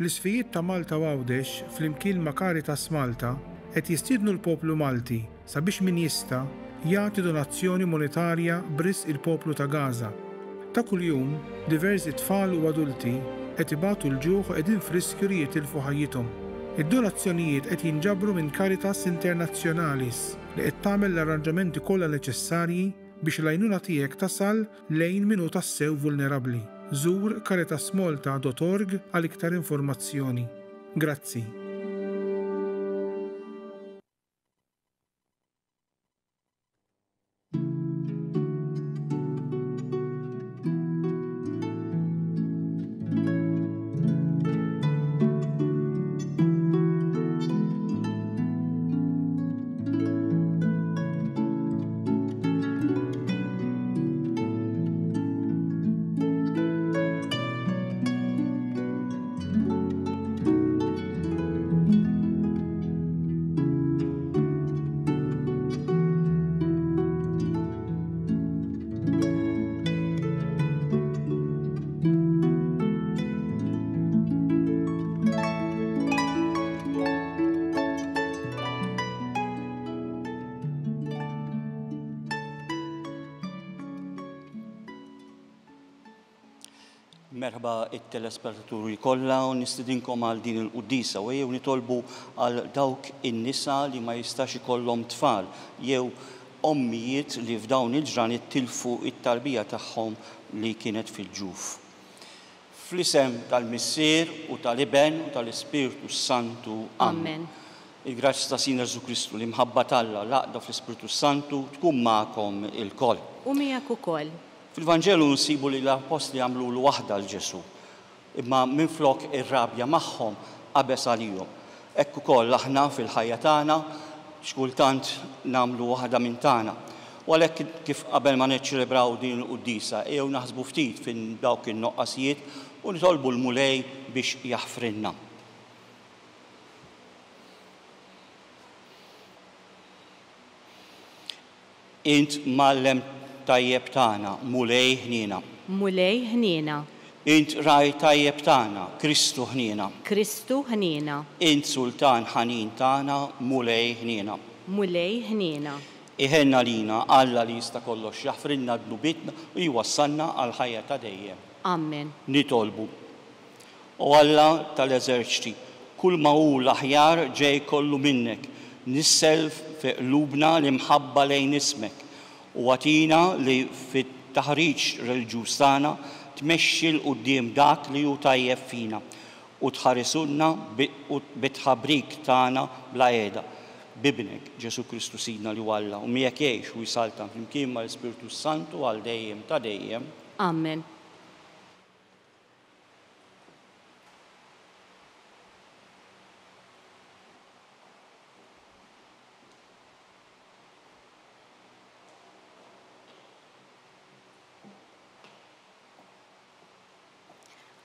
L-isfijiet ta' Malta Għawdex flimkien ma' Caritas Malta qed jistiednu l-poplu Malti sabiex min jista' jagħti donazzjoni monetarja b'risq il-poplu ta' Gaza. Ta' kuljum diversi tfal u adulti qed ibatu l-ġuħ u qegħdin f'riskju li jitilfu ħajjithom. Id-donazzjonijiet qed jinġabru minn Caritas Internazzjonalis li qed tagħmel l-arranġamenti kollha neċessarji biex l-għajnuna tiegħek tasal lejn min hu tassew vulnerabbli. Żur caritasmalta.org għal iktar informazzjoni. Grazzi. Merħba it-telespettaturi kollha u nistidinkom għal din il-quddisa u jew nitolbu għal dawk in-nisa li ma jistax ikollhom tfal jew ommijiet li f'dawn il-ġran ittilfu it-tarbija tagħhom li kienet fil-ġuf. Fl-isem tal-Missier u tal-Iben u tal-Ispiritu Santu. Amen. Il-grazzi ta' Sina Ġesu Kristu li mħabba Alla l-għaqda fl-Ispiritu Santu tkun magħkom il-koll. U miegħek ukoll. Fil-Vanġelu nsibu li l-apostli għamlu l-waħda l-Ġesu, imma minflok ir-rabja magħhom qabeż għalihom. Hekk ukoll aħna fil-ħajja tagħna xkultant nagħmlu waħda minn tagħna. U għalhekk kif qabel ma niċċelebraw din il-quddisa jew naħsbu ftit fin dawk in-noqqasijiet u nitolbu l-mulej biex jaħfrinna. Int mallem tajjeb tagħna, mulej ħniena. Mulej ħniena. Int raj tajjeb tagħna, Kristu ħniena. Kristu ħniena. Int sultan ħanin tagħna, mulej ħniena. Mulej ħniena. Iħenna lina Alla li jista' kollox jaħfrinna dnubitna u jwassalna għal ħajja ta' dejjem. Amen. Nitolbu. U Alla tal-eżerċti, kull ma hu l-aħjar ġej kollu minnek, nisself fi qlubna li mħabba lejn ismek. U għatina li fit-taħriġ reliġjuż tagħna tmexxi l-qudiem dak li hu tajjeb fina u tħarisunna bit-tħabbrik tagħna bla qiegħda. Bibnek Ġesu Kristu Sidna li Alla u miegħek jgħix u jsaltan flimkien mal-Ispiritu Santu għal dejjem ta' dejjem. Amen.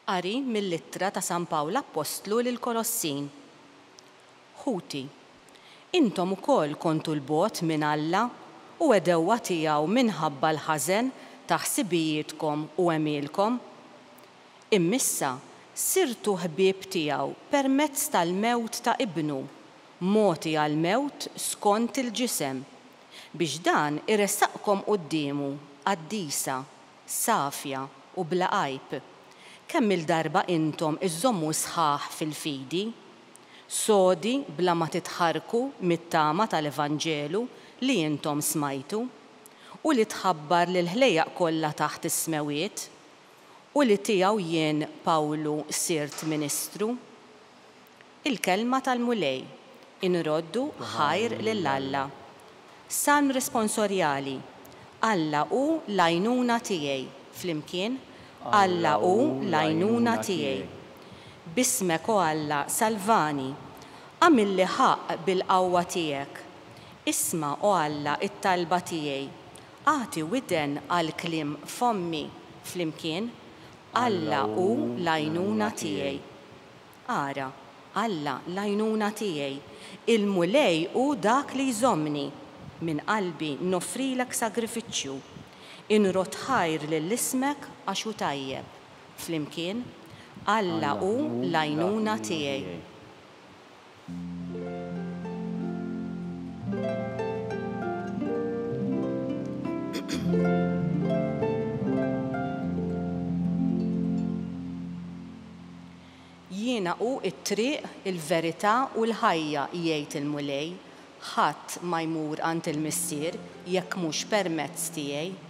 Qari mill-ittra ta' San Pawla Apostlu lil Kolossin. Ħuti, intom ukoll kontu l-bogħod minn Alla u għedewwa tiegħu minħabba l-ħażen ta' ħsibijietkom u għemielkom. Immissa sirtu ħbieb tiegħu permezz tal-mewt ta' ibnu, moti għal-mewt skont il-ġisem, biex dan iressaqkom qudiemu qaddisa, safja u bla għajb. Kemm il-darba intom iżommu sħaħ fil-fidi, sodi bla ma titħarku mit-tama tal-Evanġelu li intom smajtu, u li tħabbar lil ħlejjaq kollha taħt is-smewiet, u li tiegħu jien Pawlu sirt Ministru. Il-kelma tal-mulej inroddu ħajr lil Alla. Salm responsorjali, Alla hu l-għajnuna tiegħi flimkien. Alla hu l-għajnuna tiegħi. Bismek o Alla salvani, għamilli ħaq bil-qawwa tiegħek. Isma' o Alla it-talba tiegħi, għati widen għall-kliem fommi flimkien. Alla hu l-għajnuna tiegħi. Ara, Alla l-għajnuna tiegħi, il-mulej hu dak li jżommni, min qalbi noffrilek sagrifiċċju. Inrot ħajr lill-ismek għax hu tajjeb. Flimkien, Alla hu l-għajnuna tiegħi. Jiena hu t-triq, il-verità u l-ħajja jgħid il-mulej, ħadd ma jmur għand il-missier jekk mhux permezz tiegħi.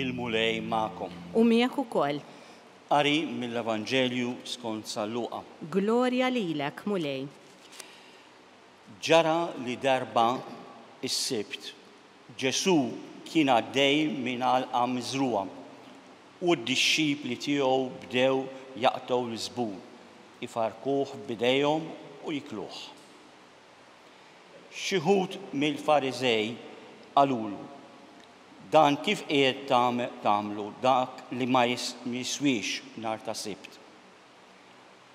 Il-mulej magħkom. U miegħek ukoll. Qari mill-Evanġelju skont San Luqa. Glorja lilek, mulej. Ġara li darba is-sibt Ġesu kien għaddej minn għalqa miżruha u d-dixxipli tiegħu bdew jaqtgħu l-żbul, ifarkuh b'idejhom u jikluh. Xi wħud mill-Fariżej qalulu, dan kif qiegħed tagħmlu dak li ma jiswix nhar ta' sibt.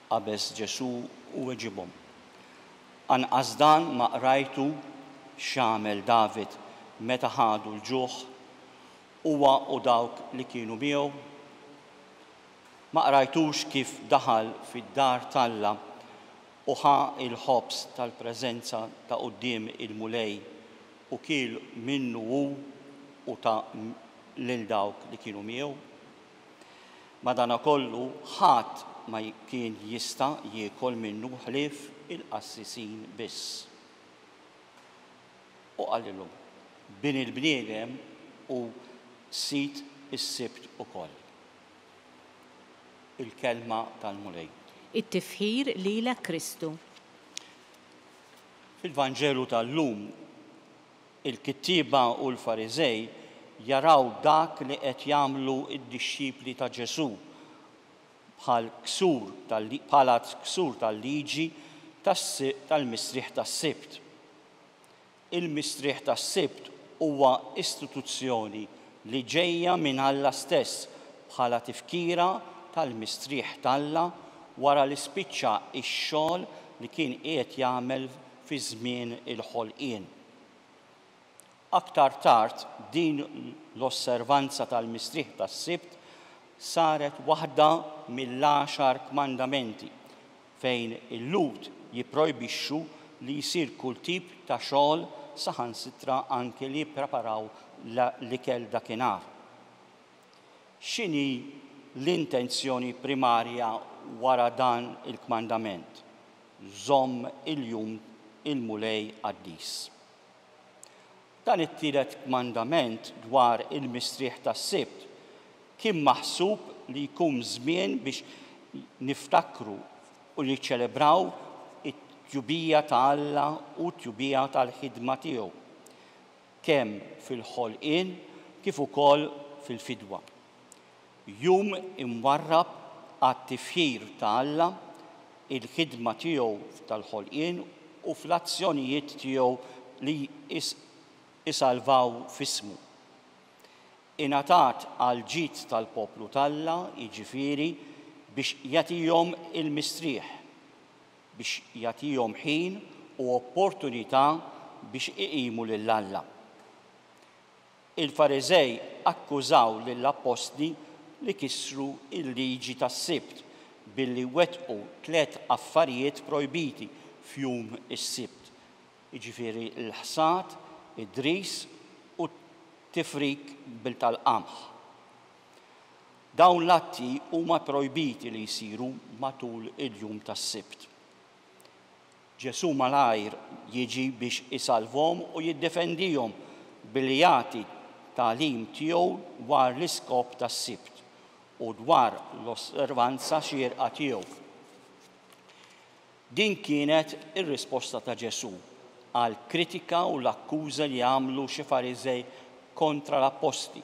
Qabeż Ġesu u weġibhom. Anqas dan ma qrajtu x'għamel David meta ħadu l-ġuħ huwa u dawk li kienu miegħu. Ma qrajtux kif daħal fid-dar talla u ħa il-ħobs tal-preżenza ta' quddiem il-mulej u kiel minnu hu u ta' lil dawk li kienu miegħu. Madankollu ħadd ma kien jista' jiekol minnu ħlief il-qassisin biss. U qalilhom bin il-bniedem u sit is-sibt ukoll. Il-kelma tal-mulej. It-tifħir lilek Kristu. Fil-Vanġelu tal-lum, il-kittiba u l-Fariżej jaraw dak li qed jagħmlu d-dixxipli ta' Ġesu bħala ksur tal-liġi tal-mistrieħ tas-sibt. Il-mistrieħ tas-sibt huwa istituzzjoni li ġejja minn Alla stess bħala tifkira tal-mistrieħ talla wara li spiċċa x-xogħol li kien qiegħed jagħmel fi żmien il-ħolqien. Aktar tard din l-osservanza tal-mistrieħ tas-sibt saret waħda mill-10 kmandamenti fejn il-Lut jipprojbixxu li jsir kull tip ta' xogħol saħansitra anke li jippreparaw l-ikel dakinhar. X'inhi l-intenzjoni primarja wara dan il-kmandament? Żomm il-jum il-mulej qaddis. Dan it-tielet kmandament dwar il-mistrieħ tas-sibt kien maħsub li jkun żmien biex niftakru u li ċelebraw it-tjubija ta' Alla u t-tjubija tal-ħidma tiegħu, kemm fil-ħolqien kif ukoll fil-fidwa. Jum imwarrab għat-tifħir ta' Alla, il-ħidma tiegħu tal-ħolqien u fl-azzjonijiet tiegħu li isalvaw f'ismu. Ingħatat għal ġid tal-poplu talla, jiġifieri biex jagħtihom il-mistrieħ, biex jagħtihom ħin u opportunità biex iqimu lil Alla. Il-Fariżej akkużaw lill-Apostli li kissru il-liġi tas-sibt billi wettqu 3 affarijiet projbiti f'jum is-sibt, jiġifieri l-ħsad, id-dris u t-tifrik bil-tal-qamħ. Dawn l-atti huma projbiti li jsiru matul il-jum tas-sibt. Ġesu malajr jiġi biex isalvhom u jiddefendihom billi jagħti tagħlim tiegħu dwar l-iskop tas-sibt u dwar l-osservanza xierqa tiegħu. Din kienet ir-risposta ta' Ġesu għal kritika u l-akkuża li għamlu xi Fariżej kontra l-Apostli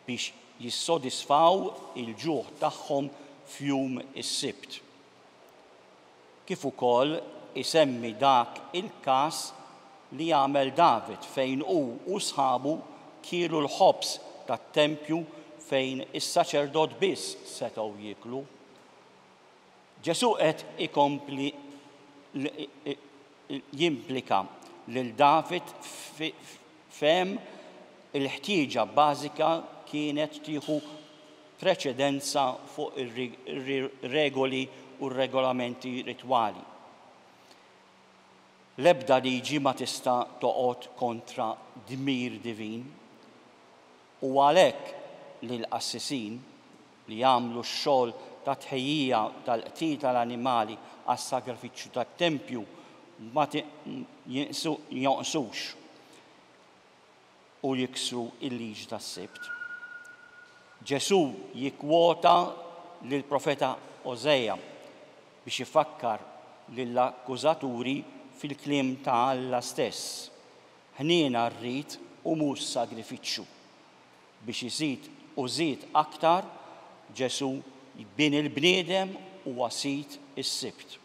biex jissodisfaw il-ġuħ tagħhom f'jum is-sibt. Kif ukoll isemmi dak il-każ li jagħmel David fejn hu u sħabu kielu l-ħobs tat-tempju fejn is-saċerdot biss setgħu jieklu. Ġesu qed ikompli jimplika lil David fem il-ħtieġa bażika kienet tieħu preċedenza fuq ir-regoli u r-regolamenti ritwali. L-ebda liġi ma tista' toqgħod kontra dmir divin u għalhekk li l-qassisin li jagħmlu x-xogħol ta' tħejjija tal-qtil tal-annimali għas-sagrifiċċju tat-tempju ma jonqsux u jiksru il-liġi tas-sibt. Ġesu jikkwota lill-profeta Ożeja biex ifakkar lill-akkużaturi fil-kliem ta' Alla stess. Ħniena rrid u mhux sagrifiċċju biex iżid u żid aktar Ġesu jbien il-bniedem u wasit is-sibt.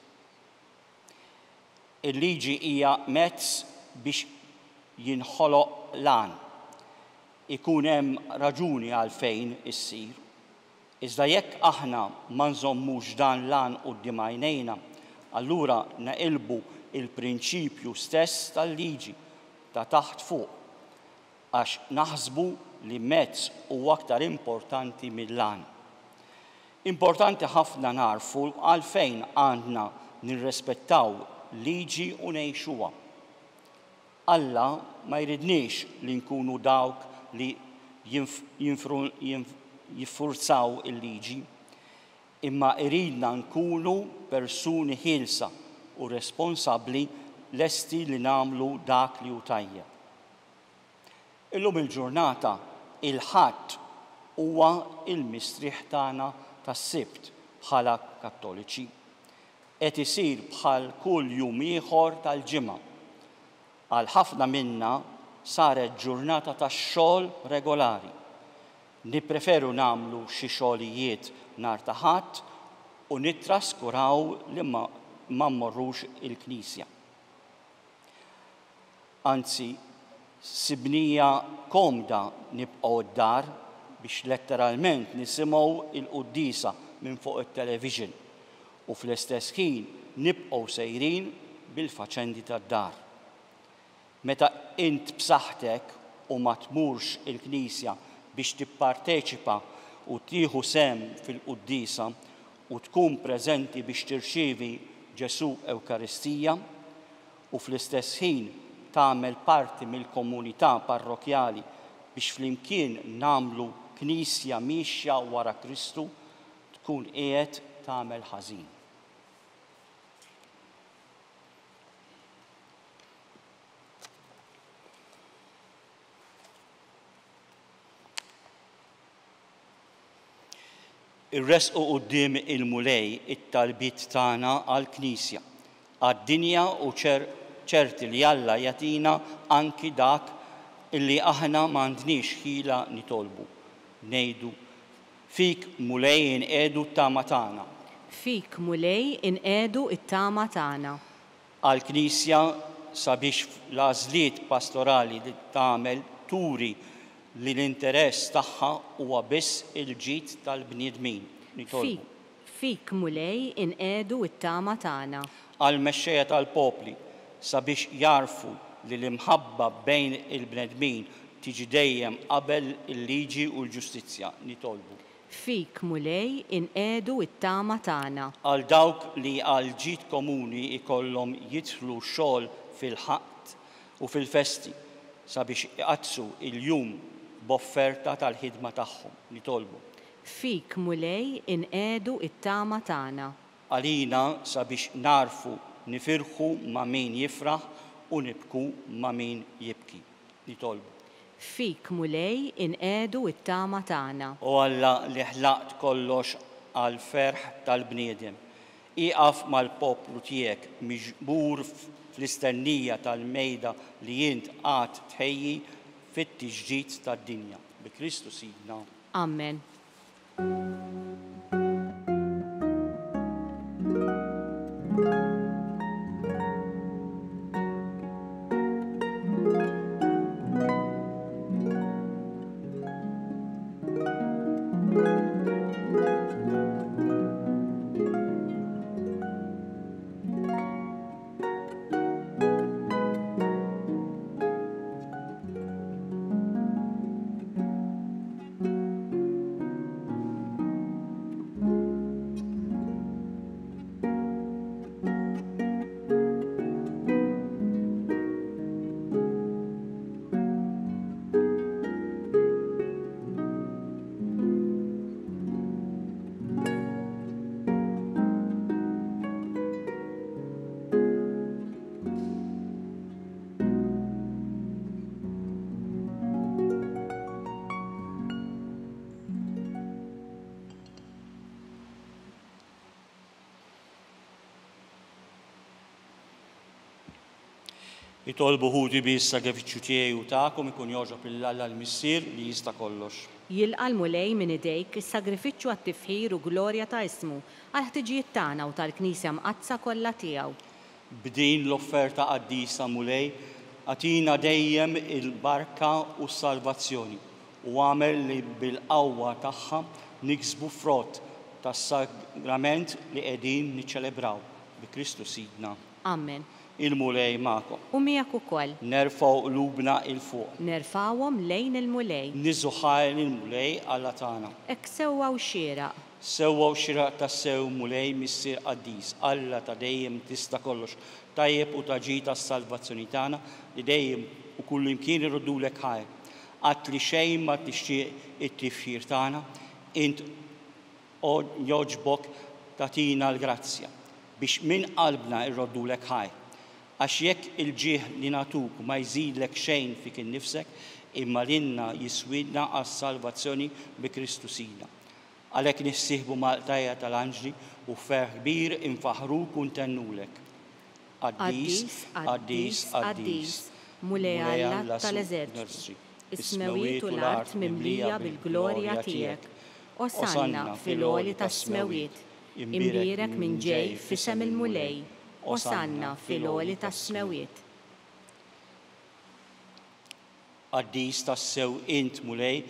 Il-liġi hija mezz biex jinħoloq lan. Ikun hemm raġuni għalfejn issir. Iżda jekk aħna ma nżommux dan lan quddiem għajnejna, allura naqilbu il-prinċipju stess tal-liġi ta' taħt fuq għax naħsbu li mezz huwa aktar importanti mill-lan. Importanti ħafna narfu għalfejn għandna nirrispettaw liġi u ngħixuha. Alla ma jridniex li nkunu dawk li jiffurzaw il-liġi, imma iridna nkunu persuni ħielsa u responsabbli lesti li nagħmlu dak li hu tajjeb. Illum il-ġurnata il-ħadd huwa il-mistrieħ tagħna tas-sibt bħala Kattoliċi. Qed isir bħal kull jum ieħor tal-ġimgħa. Għal ħafna minna saret ġurnata tax-xogħol regolari. Nippreferu nagħmlu xi xogħlijiet nhar ta' ħadd u nittraskuraw li ma mmorrux il-Knisja. Anzi, sibnija komda nibqgħu d-dar biex letteralment nisimgħu il-qudiesa minn fuq it-television u fl-istess ħin nibqgħu sejrin bil-faċendi tad-dar. Meta int b'saħħtek u ma tmurx il-Knisja biex tipparteċipa u tieħu sem fil-qudiesa u tkun preżenti biex tirċievi Ġesu Ewkaristija u fl-istess ħin tagħmel parti mill-komunità parrokjali biex flimkien nagħmlu Knisja mixja wara Kristu, tkun qiegħed tagħmel ħażin. Irresqu quddiem il-mulej it-talbiet tagħna għall-Knisja, għad-dinja u ċerti li Alla jagħtina anki dak illi aħna m'għandniex ħila nitolbu. Ngħidu fik mulej inqiegħdu t-tama tagħna. Fik mulej inqiegħdu t-tama tagħna. Għall-Knisja sabiex l-għażliet pastorali li tagħmel turi li l-interess tagħha huwa biss il-ġid tal-bniedmin. Fik mulej inqiegħdu t-tama tagħna. Għall-mexxejja tal-popli sabiex jarfu li l-imħabba bejn il-bnedmin tiġi dejjem qabel il-liġi u l-ġustizzja nitolbu. Fik mulej inqiegħdu t-tama tagħna. Għal dawk li għal ġid komuni ikollhom jidħlu xogħol fil-ħadd u fil-festi sabiex iqazzu il-jum b'offerta tal-ħidma tagħhom nitolbu. Fik mulej inqiegħdu t-tama tagħna. Għalina sabiex narfu nifirħu ma' min jifraħ u nibku ma' min jibki nitolbu. Fik mulej inqiegħdu t-tama tagħna. U Alla li ħlaqt kollox għal ferħ tal-bniedem. Iqaf mal-poplu tiegħek miġbur fl-istennija tal-mejda li jint għad tħejji fit-tiġġid tad-dinja. Bi Kristu Sidna. Amen. Jitolbu ħudi bis sagrifiċċju tiegħi u tagħkom ikun jogħġob il-Alla l-Missier li jista' kollox. Jilqa' l-mulej minn idejk is-sagrifiċċju għat-tifħir u glorja ta' ismu għal ħtiġijiet tagħna u tal-Knisja mqazza kollha tiegħu. B'din l-offerta qaddisa mulej għatina dejjem il-barka u s-salvazzjoni u għamel li bil-qawwa tagħha niksbu frott tas-sagrament li qegħdin niċċelebraw bi Kristu Sidna. Amen. Il-mulej magħkom. U miegħek ukoll. Nerfgħu qlubna il fuq. Nerfawhom lejn il-mulej. Niżuħaj il-mulej Alla tagħna. Hekk sewwa u xieraq. Sewwa u xieraq tas-sew mulej Missier qaddis, Alla ta' dejjem tista' kollox, tajjeb u taġi tas-salvazzjoni tagħna li dejjem u kull imkien irroddulek ħajr. Qatt li xejn ma tixtieq it-tifħir tagħna, int jogħġbok tagħtina l-grazzja biex minn qalbna irroddulek ħajr. Għax jekk il-ġieħ li natuk ma jżidlek xejn fik innifsek, imma linna jiswidna għas-salvazzjoni bi Kristu Sidna. Għalhekk nissieħbu mal-qtajja tal-anġli u ferħ kbir infaħruk u ntennulek. Qaddis, qaddis, qaddis, mulej Alla tal-eżerċiti, is-smewiet u l-art mimlija bil-glorja tiegħek. Osanna fil-għoli tas-smewiet, imbierek minn ġej f'isem il-mulej. Osanna fil-għoli tas-smewiet. Qaddis tas-sew int mulej,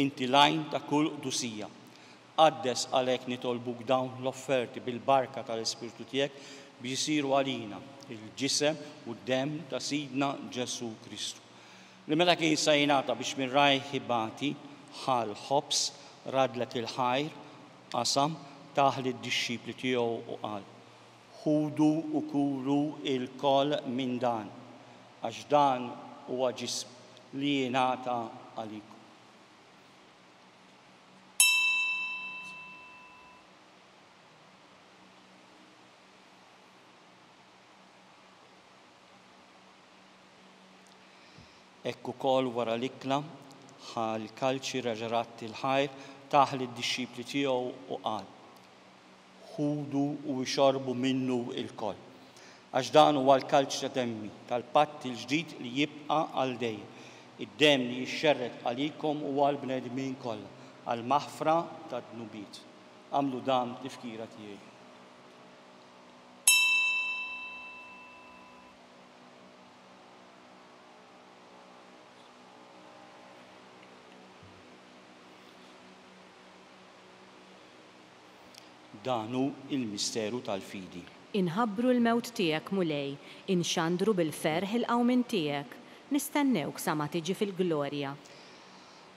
inti lajn ta' kull qdusija. Qaddes għalhekk nitolbuk dawn l-offerti bil-barka tal-Ispirtu tiegħek biex isiru għalina il-ġisem u d-demm ta' Sidna Ġesu Kristu. Li meta kien sajnata biex minn rajħ ħibati ħal ħobs radlet il-ħajr qasam taħli d-dixxipli tiegħu u qal: ħudu u kuru il-koll minn dan, għax dan huwa ġism li jingħata għalikom. Ekku kol wara l-ikla ħal kalċi raġarat il-ħajr taħli d-dixxipli tiegħu u qal: ħudu u xorbu minnu il-koll. Għax dan huwa l-kalċ ta' demmi tal-patt il-ġdid li jibqa' għal dejjem. Id-demm li jixxerret għalikom huwa l-bnedmin kollha għall-maħfra tad-dnubiet. Għamlu dan tifkira tiegħi. Danu il-misteru tal-fidi. Inħabbru l-mewt tiegħek mulej, inxandru bil-ferħ il-qawmin tiegħek, nistennewk sa ma tiġi fil-glorja.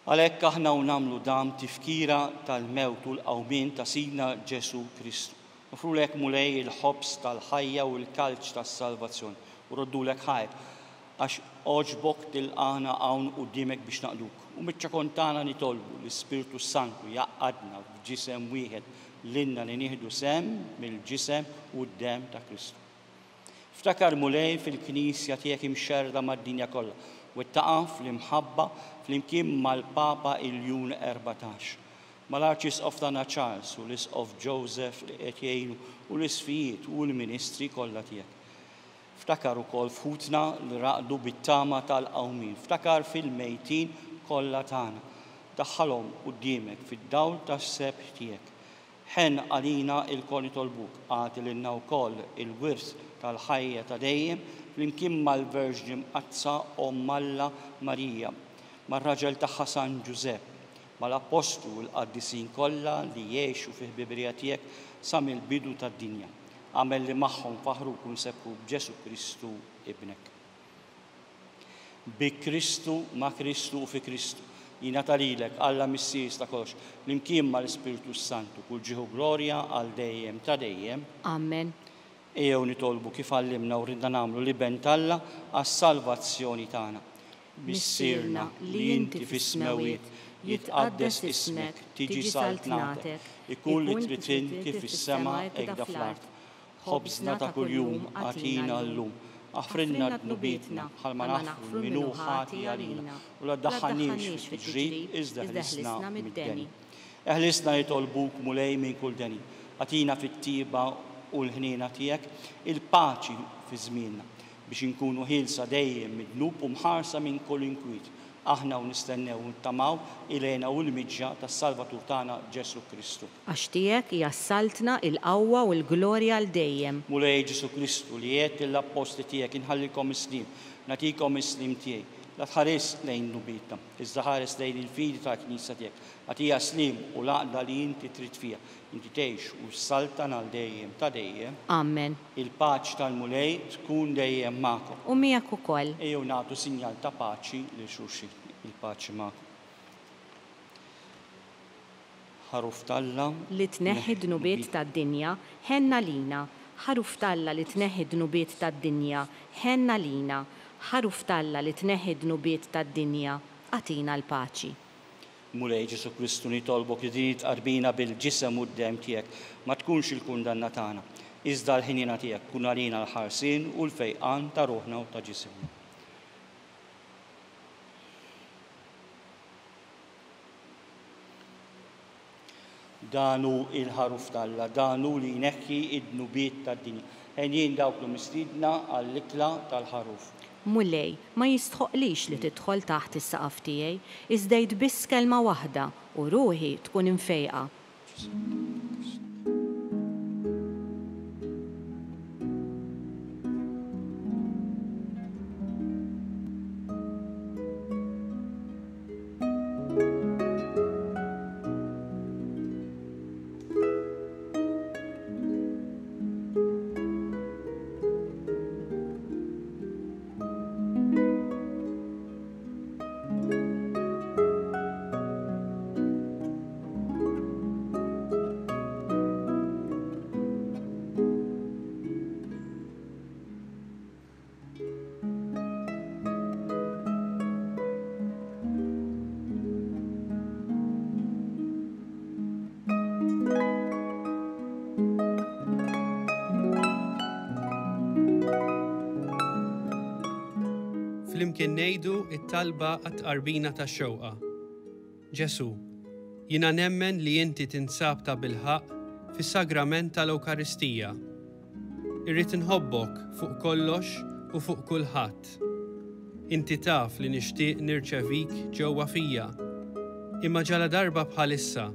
Għalhekk aħna u nagħmlu dam tifkira tal-mewt u l-qawmin ta' Sidna Ġesu Kristu. Nofrulek mulej il-ħobs tal-ħajja u l-kalċ tas-salvazzjoni u roddulek ħajr għax oġbok tilqana hawn quddiemek biex naqduk. U miċ-ċakontana nitolbu l-Ispirtu Santu jaqadna f'ġisem wieħed l-inna li nieħdu sem mill-ġisem u d-dem ta' Kristu. Ftakar mulej fil-Knisja tiegħek imxerda mad-dinja kollha u ttaqa' fl-imħabba flimkien mal-Papa il-Jun 14, mal-Arċisqof tagħna Charles u l-Isqof Joseph li qed jgħinu u l-isfijiet u l-ministri kollha tiegħek. Ftakar ukoll f'ħutna li raqdu bit-tama tal-qawmin, ftakar fil-mejtin kollha tagħna. Daħħalhom quddiemek fid-dawl tas-sebħ tiegħek. Ħen għalina il-kol nitolbuk, għati l-inna u koll il-wirs tal-ħajja ta' dejjem flimkien mal-Verġni Mqazza Alla Marija, mar-raġel tagħha San Ġusepp, mal-apostlu l-qaddisin kollha li jgħixu fi ħbibrija tiegħek sa mill-bidu tad-dinja. Għamel li magħhom faħruk u nsebħu b'Ġesu Kristu ibnek. Bi Kristu, ma' Kristu u fi Kristu. Jingħata lilek Alla Missier ta' kollox l-imkien mal-Ispirtu Santu kull ġieħu glorja għal dejjem ta' dejjem. Amen. Ejjew nitolbu kif għallimna u ridna nagħmlu li bent Alla għas-salvazzjoni tagħna. Missierna li inti fis-smewiet jitqaddes ismek, tiġi saltnatek, ikun li trid inti fis-sema hekk fl-art. Ħobżna ta' kuljum għatina llum. Aħfrinna d-nubietna, ħalma naħfru minnu ħati għalina, u la daħħanix fil-ġrid, iżda ħlisna mid-deni. Eħlisna jitolbuk mulej minn kull deni, għatina fit-tiba u l-ħnina tijek, il-paċi fi żmienna. biex inkunu ħilsa dejjem mid-dnub u mħarsa minn kull inkwiet. Aħna u nistennew u ntamaw ilejna u l-miġġa tas-Salvatur tagħna Ġesu Kristu. Għax tiegħek jassaltna il-qawwa u l-glorja l dejjem. Mulej Ġesu Kristu li jgħid lill-apposti tiegħek inħallilkom islim, nagħtikom islim tiegħi. La tħares lejn nubietna, iżda ħares lejn il-fidi tal-Knisja tiegħek. Għatija slim u laqda li inti trid fiha. Inti tgħix u s-saltan għal dejjem ta' dejjem. Amen. Il-paċi tal-mulej tkun dejjem magħkom. U miegħek ukoll. Ejjew nagħtu sinjal ta' paċi lil xulxin. Il-paċi magħkom. Ħaruf talla li tneħħi dnubiet tad-dinja ħenna lina. Ħaruf talla li tneħħi dnubiet tad-dinja ħenna lina. Ħaruf talla li tneħħi dnubiet tad-dinja għatina l-paċi. Mulej Ġesu Kristu nitolbok li din tqarbina bil-ġisem u d-dem tiegħek ma tkunx il-kundanna tagħna, iżda l-ħinina tiegħek kun għalina l-ħarsien u l-fejqan ta' ruħna u ta' ġisimna. Danu il-ħaruf talla, danu li jneħħi id-dnubiet tad-dinja. Ħejjin dawk li mistiedna għall-ikla tal-ħaruf. Mulej, ma jistħoqlix li tidħol taħt is-saqaf tiegħi, iżda biss kelma waħda u ruħi tkun imfejqa. Flimkien ngħidu it-talba għat-tqarbina tax-xewqa. Ġesu, jiena nemmen li inti tinsab ta' bilħaq fis-sagrament tal-Ewkaristija. Irrid inħobbok fuq kollox u fuq kulħadd. Inti taf li nixtieq nirċevik ġewwa fija. Imma ġala darba bħalissa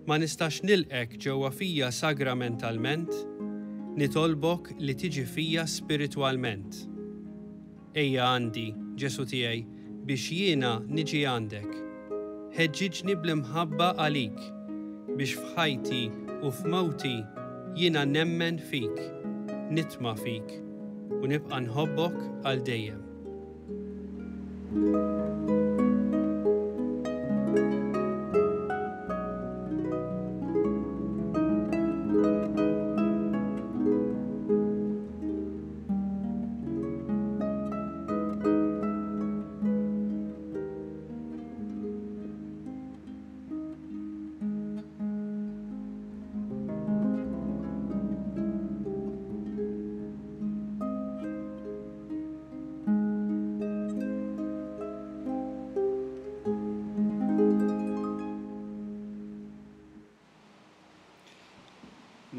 ma nistax nilqek ġewwa fija sagramentalment, nitolbok li tiġi fija spiritwalment. Ejja għandi, Ġesu tiegħi, biex jiena niġi għandek. Ħeġġiġni bl-imħabba għalik, biex f'ħajti u f'mawti jiena nemmen fik, nitma fik, u nibqa' nħobbok għal dejjem.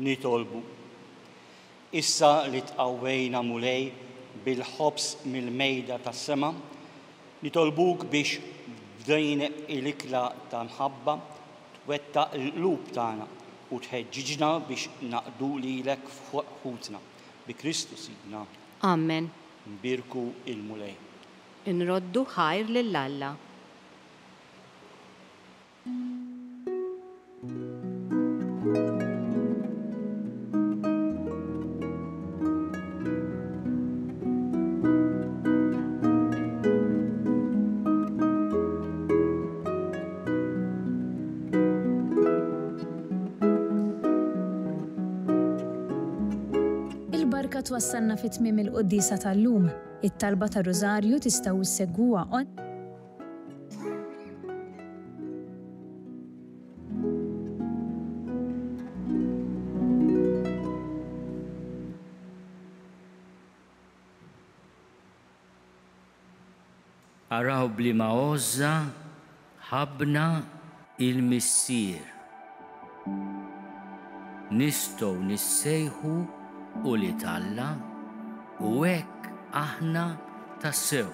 Nitolbu. Issa li tqawwejna mulej bil-ħobs mill-mejda tas-sema, nitolbuk biex f'din il-ikla ta' mħabba twettaq il-qlub tagħna u tħeġġiġna biex naqdu lilek f'ħutna. Bi Kristu Sidna. Amen. Nbirku il-mulej. Inroddu ħajr lill-Alla. Il-barka twassalna fit-tmiem il-Quddisa tal-lum. It-talba tar-Rożarju tistgħu issegwuha Araw bliema għoża ħabna il-missier. Nistgħu nissejħu u li Alla u hekk aħna tassew.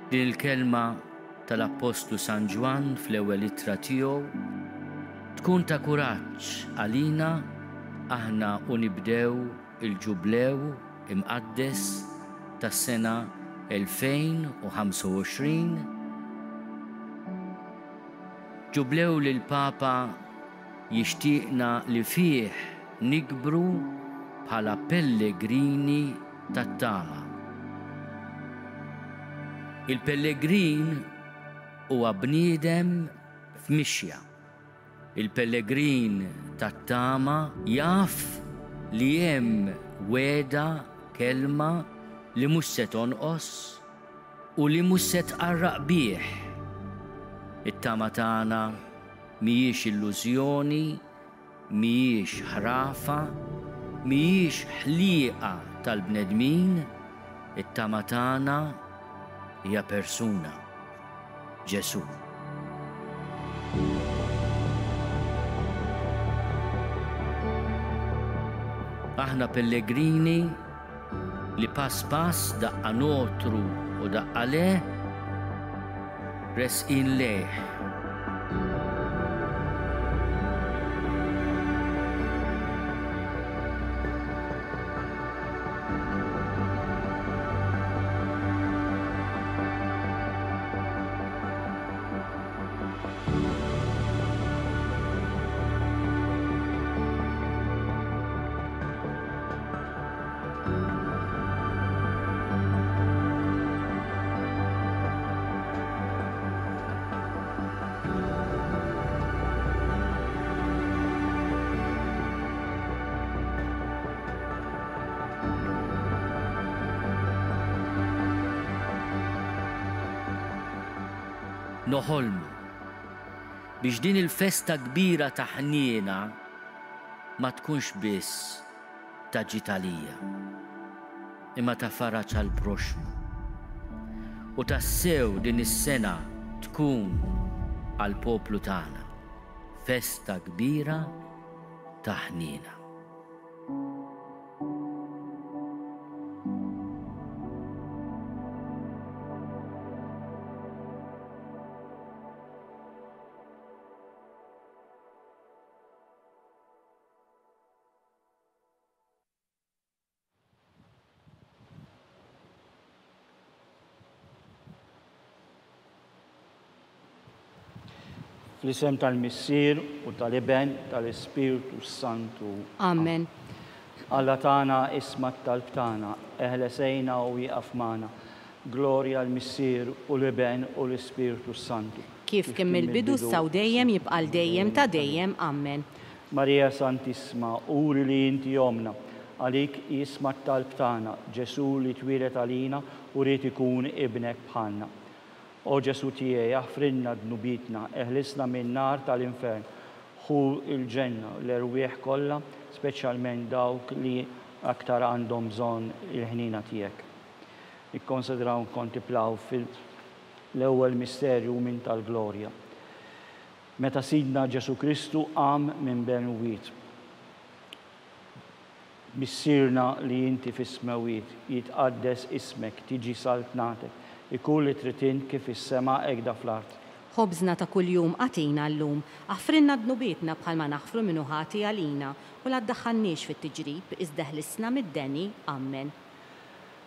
Din il-kelma tal-Apostlu San Ġwan fl-ewwel ittra tiegħu tkun ta' kuraġġ għalina aħna u nibdew il-ġublew imqaddes tas-sena 2025. Ġublew li l-Papa jixtieqna li fih nikbru bħala pellegrini tat-tama. Il-pellegrin huwa bniedem f'mixja. Il-pellegrin tat-tama jaf li hemm weda kelma li mhux se tonqos u li mhux se tqarraq bih. It-tama tagħna mhijiex illużjoni, mhijiex ħrafa, mhijiex ħlieqa tal-bnedmin, it-tama tagħna hija persuna, Ġesu. Aħna pellegrini li pass pass daqqa notru u daqqa le resqin leh. Noħolmu biex din il-festa kbira ta' ħniena ma tkunx biss ta' ġitalija, imma ta' faraġ għal proxmu. U tassew din is-sena tkun għal poplu tagħna festa kbira ta' ħniena. Fl-isem tal-Missier u tal-Iben tal-Ispiritu Santu. Amen. Alla tagħna isma' t-talb tagħna, eħlesejna u wieqaf magħna. Glorja l-Missier u l-Iben u l-Ispiritu Santu. Kif kemm il-bidu saw dejjem jibqa' dejjem ta' dejjem. Amen. Marija Santissima, uri li inti jomna, għalik jisma' t-talb tagħna, Ġesu li twilet għalina u rrid ikun ibnek bħalna. O Ġesu tiegħi, aħfrinna dnubitna, eħlisna minn nar tal-infern, ħu il-ġenna l-erwieħ kollha, speċjalment dawk li aktar għandhom bżonn il-ħnina tiegħek. Ikkonsidraw nkontiplaw fil-ewwel misterju minn tal-glorja. Meta Sidna Ġesu Kristu qam minn bejn wiet. Missirna li inti fis-smawiet, jitqaddes ismek, tiġi saltnatek, ikun li trid kif is-sema hekk fl-art. Ħobżna ta' kuljum għatina llum, aħfrinna dnubietna bħalma naħfru minnu ħati għalina u la ddaħħalniex fit-tiġrib iżda ħlisna mid-deni. Amen.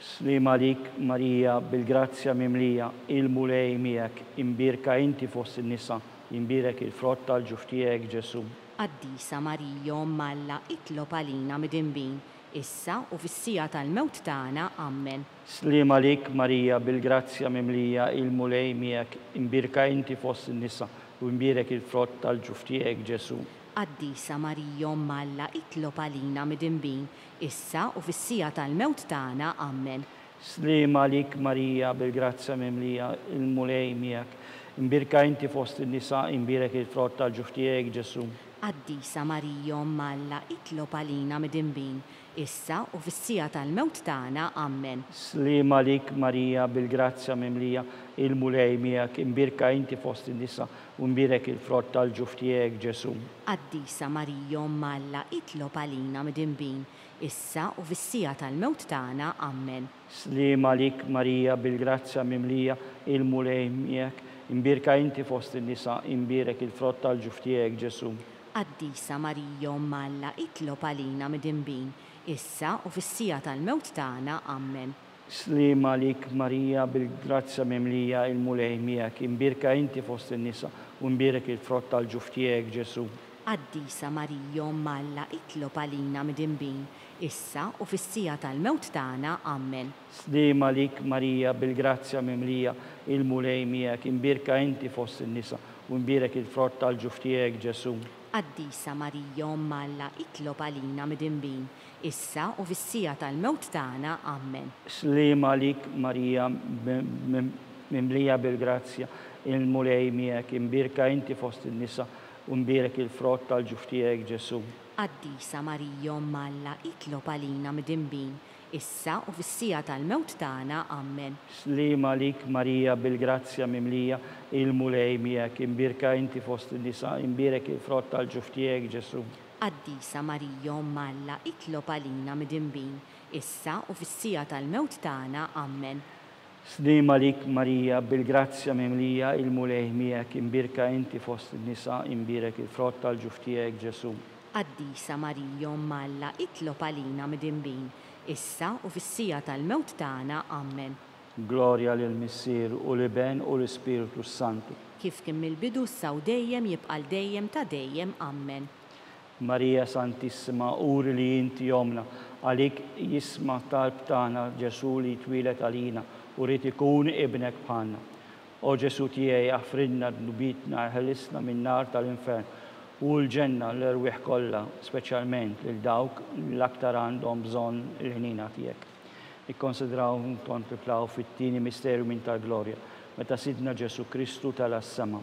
Slim għalik, Marija, bil-grazzja mimlija, il-mulej miegħek, imbirka inti fost in-nisa, imbirek il-frott tal-ġuf tiegħek Ġesu. Qaddisa Marija Malla, itlob għalina mid-inbin, issa u fis-sija tal-mewt tagħna. Amen. Slim għalik, Marija, bil-grazzja mimlija, il-mulej miegħek, imbirka inti fost in-nisa, u imbirek il-frott tal-ġuf tiegħek Ġesu. Qaddisa Marija Malla, itlob għalina mid-inbin, issa u fis-sija tal-mewt tagħna. Amen. Slim għalik, Marija, bil-grazzja mimlija, il-mulej miegħek, imbirka inti fost in-nisa, imbirek il-frott tal-ġuf tiegħek Ġesu. Qaddisa Marija Malla, itlob għalina mid-inbin, issa u fis-sija tal-mewt tagħna. Amen. Slima lik Marija bil-grazzja mimlija, il-mulej miegħek, imbirka inti fost in-nisa u mbirek il-frott tal-ġuf tiegħek Ġesu. Qaddisa Marija Omma Alla, itlob għalina midinbin, issa u fis-sija tal-mewt tagħna. Amen. Slima lik Marija bil-grazzja mimlija, il-mulej miegħek, imbirka inti fost in-nisa, imbirek il-frott tal-ġuf tiegħek Ġesu. Qaddisa Marija Omma Alla, itlob għalina midinbin, issa u fis-sija tal-mewt tagħna. Amen. Slima lik Marija bil-grazzja mimlija, il-mulej miegħek, imbirka inti fost in-nisa u mbirek il-frott tal-ġuf tiegħek Ġesu. Qaddisa Marija Omma Alla, itlob għalina midinbin, issa u fis-sija tal-mewt tagħna. Amen. Slima lik Marija bil-grazzja mimlija, il-mulej miegħek, imbirka inti fost in-nisa u mbirek il-frott tal-ġuf tiegħek Ġesu. Qaddisa Marija Omma Alla, itlob għalina midinbin, issa u fis-sija tal-mewt tagħna. Amen. Slima lik Marija mimlija bil-grazzja, il-mulej miegħek, imbirka inti fost in-nisa u mbirek il-frott tal-ġuf tiegħek Ġesu. Qaddisa Marija Omma Alla, itlob għalina midinbin, issa u fis-sija tal-mewt tagħna. Amen. Slima lik Marija bil-grazzja mimlija, il-mulej miegħek, imbirka inti fost in-nisa, imbirek il-frott tal-ġuf tiegħek Ġesu. Qaddisa Marija Omma Alla, itlob għalina midinbin, issa u fis-sija tal-mewt tagħna. Amen. Slima lik Marija bil-grazzja mimlija, il-mulej miegħek, imbirka inti fost in-nisa, imbirek il-frott tal-ġuf tiegħek Ġesu. Qaddisa Marija Omma Alla, itlob għalina midinbin, issa u fis-sija tal-mewt tagħna. Amen. Glorja lill-Missier u l-Iben u l-Ispiritu Santu. Kif kien mill-bidu issa u dejjem jibqa' dejjem ta' dejjem. Amen. Marija Santissima, uri li inti jomna, għalik jisma talb tagħna Ġesu li twilet għalina u rrid ikun ibnek bħalna. O Ġesu tiegħi affridna dnubitna, ħelisna min-nar tal-infern u l-ġenna l-erwieħ kollha, speċjalment lil dawk l-aktar għandhom bżonn il-ħnina tiegħek. Ikkonsidraw kontemplaw fit-tieni misterju minn tal-glorja, meta sidna Ġesu Kristu tal-assema.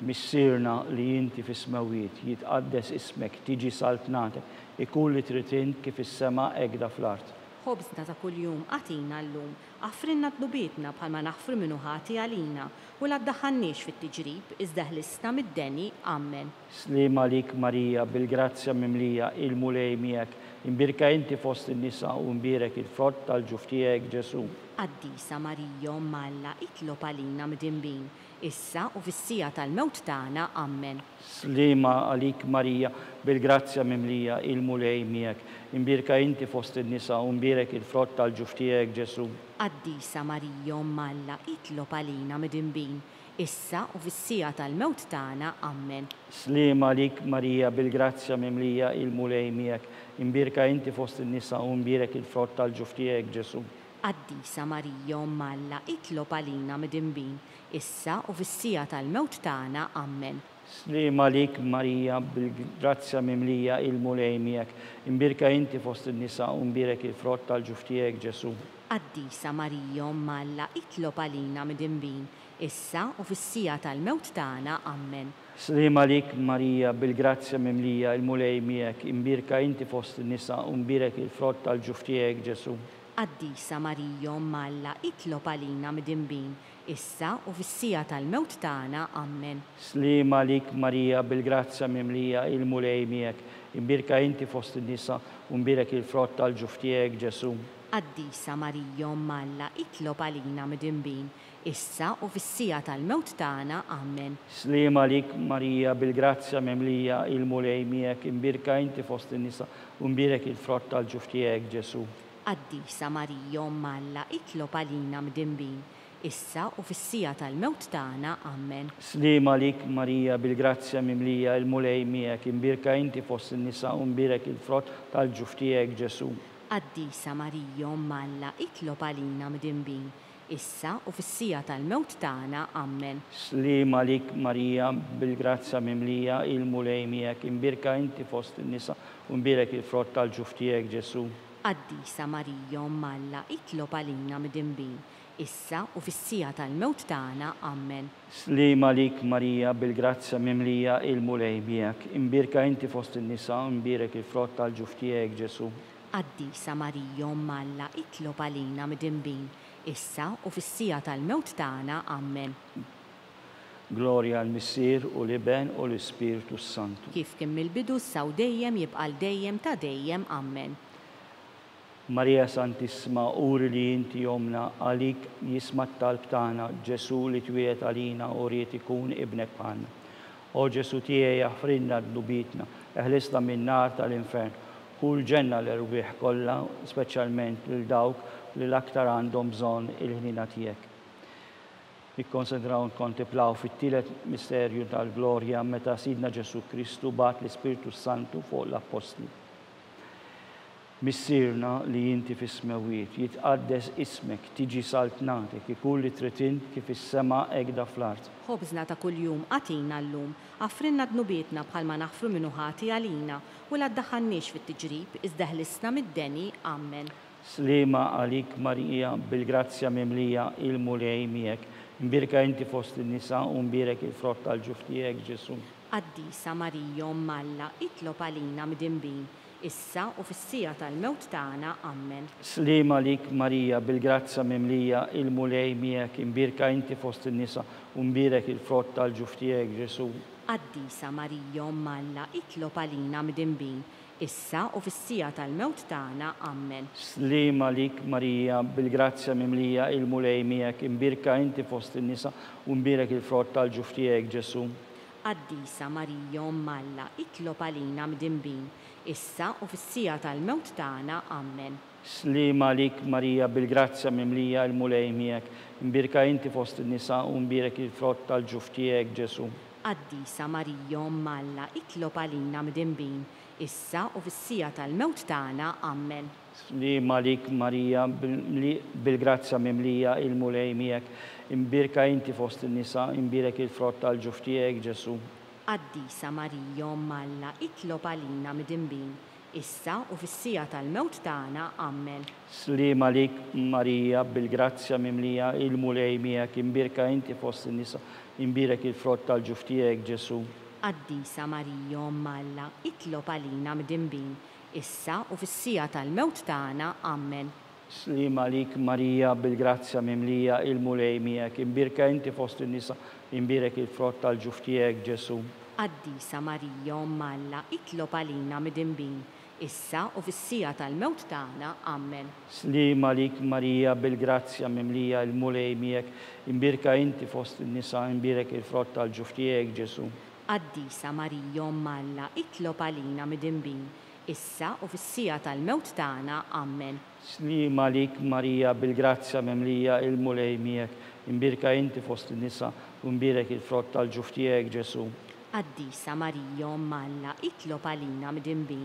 Missirna li inti fis-smawiet jitqaddes ismek, tiġi saltnatek, ikun li trid int kif is-sema hekk fl-art. Ħobżna ta' kuljum għatina llum, affrinna dnubietna bħalma naħfru minnu ħati għalina u la ddaħħalniex fit-tiġrib iżda ħlisna mid-deni. Amen. Slima lik Marija bil-grazzja mimlija, il-mulej miegħek, imbirka inti fost in-nisa u mbirek il-frott tal-ġuf tiegħek Ġesu. Qaddisa Marija Omma Alla, itlob għalina midinbin, issa u fis-sija tal-mewt tagħna. Amen. Slima għalik Marija bil-grazzja mimlija, il-mulej miegħek, imbirka inti fost in-nisa u mbirek il-frott tal-ġuf tiegħek Ġesu. Qaddisa Marija Omma Alla, itlob għalina midinbin, issa u fis-sija tal-mewt tagħna. Amen. Slima lik Marija bil-grazzja mimlija, il-mulej miegħek, imbirka inti fost in-nisa u mbirek il-frott tal-ġuf tiegħek Ġesu. Qaddisa Marija Omma Alla, itlob għalina midinbin, issa u fis-sija tal-mewt tagħna. Amen. Slima lik Marija bil-grazzja mimlija, il-mulej miegħek, imbirka inti fost in-nisa u mbirek il-frott tal-ġuf tiegħek Ġesu. Qaddisa Marija Omma Alla, itlob għalina midinbin, issa u fis-sija tal-mewt tagħna. Amen. Slima lik Marija bil-grazzja mimlija, il-mulej miegħek, imbirka inti fost in-nisa u mbirek il-frott tal-ġuf tiegħek Ġesu. Qaddisa Marija Omma Alla, itlob għalina midinbin, issa u fis-sija tal-mewt tagħna. Amen. Slima lik Marija bil-grazzja mimlija, il-mulej miegħek, imbirka inti fost in-nisa u mbirek il-frott tal-ġuf tiegħek Ġesu. Qaddisa Marija Omma Alla, itlob għalina midinbin, issa u fis-sija tal-mewt tagħna. Amen. Slima lik Marija bil-grazzja mimlija, il-mulej miegħek, imbirka inti fost in-nisa u mbirek il-frott tal-ġuf tiegħek Ġesu. Qaddisa Marija Omma Alla, itlob għalina midinbin, issa u fis-sija tal-mewt tagħna. Amen. Slima lik Marija bil-grazzja mimlija, il-mulej miegħek, imbirka inti fost in-nisa u mbirek il-frott tal-ġuf tiegħek Ġesu. Qaddisa Marija Omma Alla, itlob għalina midinbin, issa u fis-sija tal-mewt tagħna. Amen. Slima lik Marija bil-grazzja mimlija, il-mulej miegħek, imbirka inti fost in-nisa u mbirek il-frott tal-ġuf tiegħek Ġesu. Qaddisa Marija Omma Alla, itlob għalina midinbin, issa u fis-sija tal-mewt tagħna. Amen. Slima lik Marija, bil-grazzja mimlija il-mulej miegħek, imbirka inti fost in-nisa, imbirek il-frott tal-ġuf tiegħek Ġesu. Qaddisa Marija Omm Alla, itlob għalina midinbin, issa u fis-sija tal-mewt tagħna. Amen. Gloria għal Missier u l-Iben u l-Ispiritu Santu. Kif kien mill-bidu issa u dejjem jibqa' dejjem ta' dejjem. Amen. Marija Santissima, uri li inti jomna għalik jisma' t-talb tagħna, Ġesu li twiet għalina u rrid ikun ibnek bħalna. O Ġesu tiegħi jaħfrinna d-nubitna, eħlisna min-nar tal-infern, kull ġenna l-irwieħ kollha, speċjalment lil dawk li l-aktar għandhom bżonn il-ħnina tiegħek. Nikkonsidraw nkontemplaw fit-tielet misterju tal-glorja meta Sidna Ġesu Kristu bat l-Ispiritu Santu fuq l-Apostli. Missirna li inti fis-smewiet, jitqaddes ismek, tiġi saltnatek, ikun li tritin kif is-sema egda fl-art. Ħobżna ta' kuljum għatina llum, għafrinna d-nubietna bħalma naħfru minnu ħati għalina, u la ddaħħannix fit-tiġrib, iżdeħlisna mid-deni. Amen. Slima għalik Marija, bil-grazzja mimlija il-mulej miegħek, imbirka inti fost in-nisa u mbirek il-frott tal-ġuf tiegħek Ġesu. Qaddisa Marija Omm Alla, itlob għalina midinbin, issa u fis-sija tal-mewt tagħna. Amen. Slima lik Marija, bil-grazzja mimlija il-mulej miegħek, imbirka inti fost in-nisa u mbirek il-frott tal-ġuf tiegħek Ġesu. Qaddisa Marija Omm Alla, itlob għalina midinbin, issa u fis-sija tal-mewt tagħna. Amen. Slima lik Marija, bil-grazzja mimlija il-mulej miegħek, imbirka inti fost in-nisa u mbirek il-frott tal-ġuf tiegħek Ġesu. Qaddisa Marija Omm Alla, itlob għalina midinbin, issa u fis-sija tal-mewt tagħna. Amen. Slima lik Marija, bil-grazzja mimlija il-mulej miegħek, imbirka inti fost in-nisa u mbirek il-frott tal-ġuf tiegħek Ġesu. Qaddisa Marija Omm Alla, itlob għalina midinbin, issa u fis-sija tal-mewt tagħna. Amen. Slima lik Marija, bil-grazzja mimlija il-mulej miegħek, imbirka inti fost in-nisa, imbirek il-frott tal-ġuf tiegħek Ġesu. Qaddisa Marija Omm Alla, itlob għalina midinbin, issa u fis-sija tal-mewt tagħna. Amen. Slima lik Marija, bil-grazzja mimlija il-mulej miegħek, imbirka inti fost in-nisa, imbirek il-frott tal-ġuf tiegħek Ġesu. Qaddisa Marija Omm Alla, itlob għalina midinbin, issa u fis-sija tal-mewt tagħna. Amen. Slima lik Marija, bil-grazzja mimlija il-mulej miegħek, imbirka inti fost in-nisa, imbirek il-frott tal-ġuf tiegħek Ġesu. Qaddisa Marija Omm Alla, itlob għalina midinbin, issa u fis-sija tal-mewt tagħna. Amen. Slima lik Marija, bil-grazzja mimlija il-mulej miegħek, imbirka inti fost in-nisa, imbirek il-frott tal-ġuf tiegħek Ġesu. Qaddisa Marija Omm Alla, itlob għalina midinbin, issa u fis-sija tal-mewt tagħna. Amen. Slima lik Marija, bil-grazzja mimlija il-mulej miegħek, imbirka inti fost in-nisa u imbirek il-frott tal-ġuf tiegħek Ġesu. Qaddisa Marija Omm Alla, itlob għalina midinbin,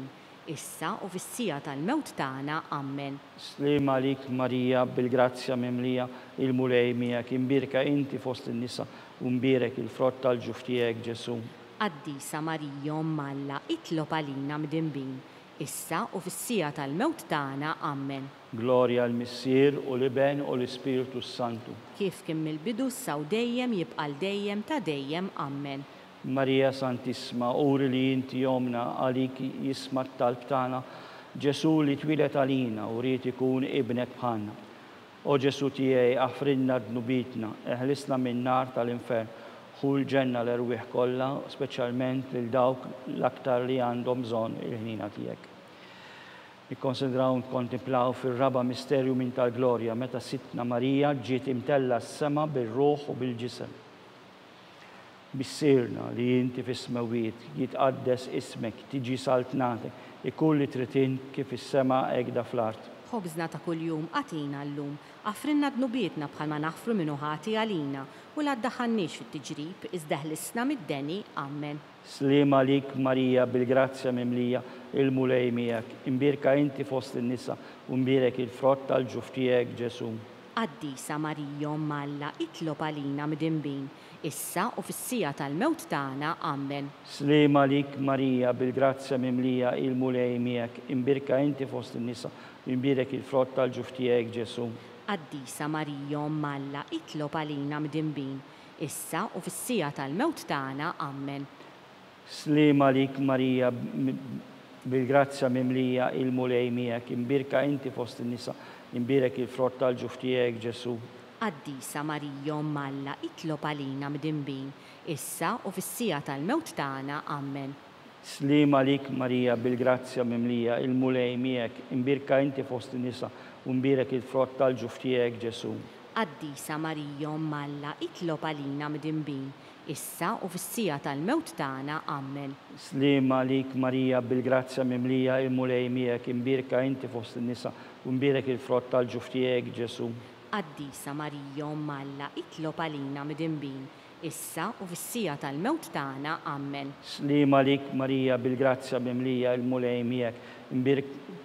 issa u fis-sija tal-mewt tagħna. Amen. Slima lik Marija, bil-grazzja mimlija il-mulej miegħek, imbirka inti fost in-nisa u imbirek il-frott tal-ġuf tiegħek Ġesu. Qaddisa Marija Omm Alla, itlob għalina midinbin, issa u fis-sija tal-mewt tagħna. Amen. Gloria għal Missier u l-Iben u l-Ispiritu Santu. Kif kien mill-bidu issa u dejjem jibqa' dejjem ta' dejjem. Amen. Marija Santissima, uri li inti jomna għalik jisma' t-talb tagħna, Ġesu li twilet għalina u rrid ikun ibnek bħalna. O Ġesu tiegħi aħfrinna d-nubitna, eħlisna min-nar tal-infern, kull ġenna l-irwieħ kollha, speċjalment lil dawk l-aktar li għandhom bżonn il-ħnina tiegħek. Nikkonsidraw nkontemplaw fir-raba' misterju minn tal-glorja meta Sitna Marija ġiet imtella s-sema bil-ruħ u bil-ġisem. Missirna li inti fis-smewiet, jitqaddes ismek, tiġi saltnatek, ikun li tritin kif is-sema egda fl-art. Ħobżna ta' kuljum għatina llum, għafrinna d-nubietna bħalma naħfru minnu ħati għalina, u la ddaħħannix fit-tiġrib, iżdeħlisna mid-deni. Amen. Slima lik Marija, bil-grazzja mimlija il-mulej miegħek, imbirka inti fost in-nisa u mbirek il-frott tal-ġuf tiegħek Ġesu. Qaddisa Marija Omm Alla, itlob għalina midinbin, issa u fis-sija tal-mewt tagħna. Amen. Slima lik Marija, bil-grazzja mimlija il-mulej miegħek, imbirka inti fost in-nisa u mbirek il-frott tal-ġuf tiegħek Ġesu. Qaddisa Marija Omm Alla, itlob għalina mdinbin, issa u fis-sija tal-mewt tagħna. Amen. Slima lik Marija, bil-grazzja mimlija il-mulej miegħek, imbirka inti fost in-nisa, imbirek il-frott tal-ġuf tiegħek Ġesu. Qaddisa Marija Omm Alla, itlob għalina mdinbin, issa u fis-sija tal-mewt tagħna. Amen. Slima lik Marija, bil-grazzja mimlija il-mulej miegħek, imbirka inti fost in-nisa, u imbirek il-frott tal-ġuf tiegħek Ġesu. Qaddisa Marija Omm Alla, itlob għalina mdinbin, issa u fis-sija tal-mewt tagħna. Amen. Slima lik Marija, bil-grazzja mimlija il-mulej miegħek, imbirka inti fost in-nisa, u imbirek il-frott tal-ġuf tiegħek Ġesu. Qaddisa Marija Omm Alla, itlob għalina mdinbin, issa u fis-sija tal-mewt tagħna. Amen. Slima lik Marija, bil-grazzja mimlija il-mulej miegħek,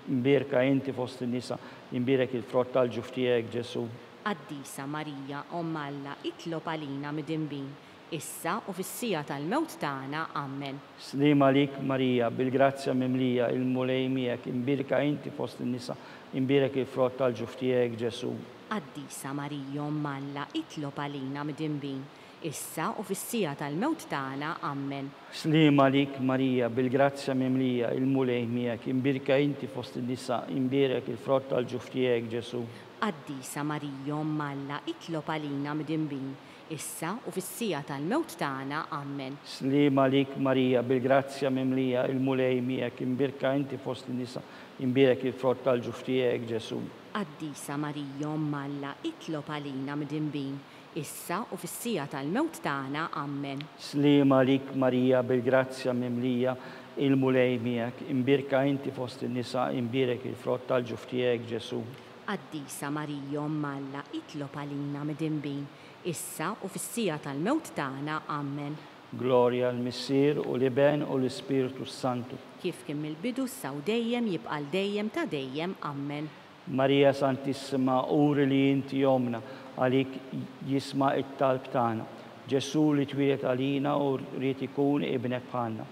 imbirka inti fost in-nisa, imbirek il-frott tal-ġuf tiegħek Ġesu. Qaddisa Marija Omm Alla, itlob għalina mdinbin, issa u fis-sija tal-mewt tagħna. Amen. Slima lik Marija, bil-grazzja mimlija il-mulej miegħek, imbirka inti fost in-nisa, imbirek il-frott tal-ġuf tiegħek Ġesu. Qaddisa Marija Omm Alla, itlob għalina mdinbin, issa u fis-sija tal-mewt tagħna. Amen. Slima lik Marija, bil-grazzja mimlija il-mulej miegħek, imbirka inti fost in-nisa, imbirek il-frott tal-ġuf tiegħek Ġesu. Qaddisa Marija Omm Alla, itlob għalina mdinbin, issa u fis-sija tal-mewt tagħna. Amen. Slima lik Marija, bil-grazzja mimlija il-mulej miegħek, imbirka inti fost in-nisa, imbirek il-frott tal-ġuf tiegħek Ġesu. Qaddisa Marija Omm Alla, itlob għalina mdinbin, issa u fis-sija tal-mewt tagħna. Amen. Slima lik Marija, bil-grazzja mimlija il-mulej miegħek, imbirka inti fost in-nisa, imbirek il-frott tal-ġuf tiegħek Ġesu. Qaddisa Marija Omm Alla, itlob għalina mdinbin, issa u fis-sija tal-mewt tagħna. Amen. Gloria l-Missier u l-Iben u l-Ispiritu Santu. Kif kien mill-bidu issa u dejjem jibqa' dejjem ta' dejjem. Amen. Marija Santissima, uri li inti jomna, għalik jisma' it-talb tagħna. Ġesu li twiet għalina u rrid ikun ibnek bħalna.